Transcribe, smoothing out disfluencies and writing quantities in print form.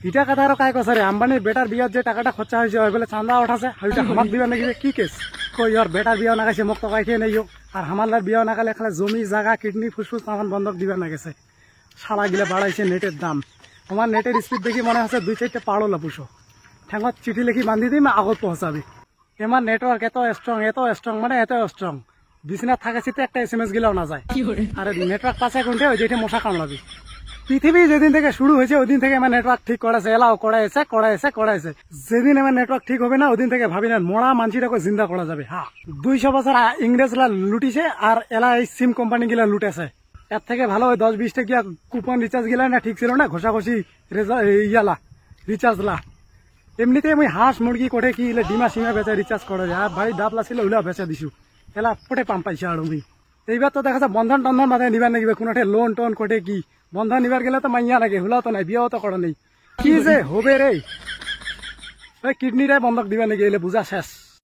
ইটা কথা আরো কাই কছে রে আম্বানির বেটার বিয়ার যে টাকাটা খরচা হয়েছে ওই বলে চান্দা উঠাছে ওইটা আমার দিবা নাকি কি কেস কই ওর বেটার বিয়া না গেছে মোক তো কাই খেয়ে নেইও আর হামালার বিয়া না গেলে খালে জমি জায়গা কিডনি ফুসফুস তখন বন্ধক দিবা না গেছে শালা গিলে বাড়াইছে নেটের দাম আমার নেটের স্পিড দেখি মনে হচ্ছে 2-4টা পাড়ো লাপুসো ঠেঙত চিঠি লিখি বান্ধি দিম আগত পৌঁছাবি এমার নেটওয়ার্ক এত স্ট্রং মানে এত স্ট্রং বিছনাত থাকে চিতে একটা SMS গিলাও না যায় আর নেটওয়ার্ক পাশে কোনটা ওই যেটা মশা কামড়াবি পৃথিবী যেদিন থেকে শুরু হয়েছে ওই দিন থেকে আমার নেটওয়ার্ক ঠিক করেছে এলাও করাইছে যেদিন আমার নেটওয়ার্ক ঠিক হবে না ওই দিন থেকে ভাবি না মরা মানসিটাকে জিন্দা করা যাবে হ্যাঁ 200 বছর ইংরেজরা লুটিছে আর এলা এই সিম কোম্পানি গিলা লুটেছে এর থেকে ভালো ওই 10-20 টাকা কুপন রিচার্জ গিলা না ঠিক ছিল না ঘষাঘষি ইয়ালা রিচার্জ লা এমনিতে আমি হাঁস মুরগি কোটে কি ডিমা সিমা বেচা রিচার্জ করে আর ভাই দাপলা ছিল ওইলা বেচা দিছু এলা পটে পাম পাইছে আর আমি এইবার তো দেখা যায় বন্ধন টন্ধন মাথায় নিবার নাকি কোনোঠে লোন টোন কোটে কি বন্ধন নিবার গেলে তো মাইয়া লাগে হুলাও তো নাই বিয়াও তো করা নেই কি যে হবে রে কিডনিটাই বন্ধক দিবা নাকি এলে বুঝা শেষ।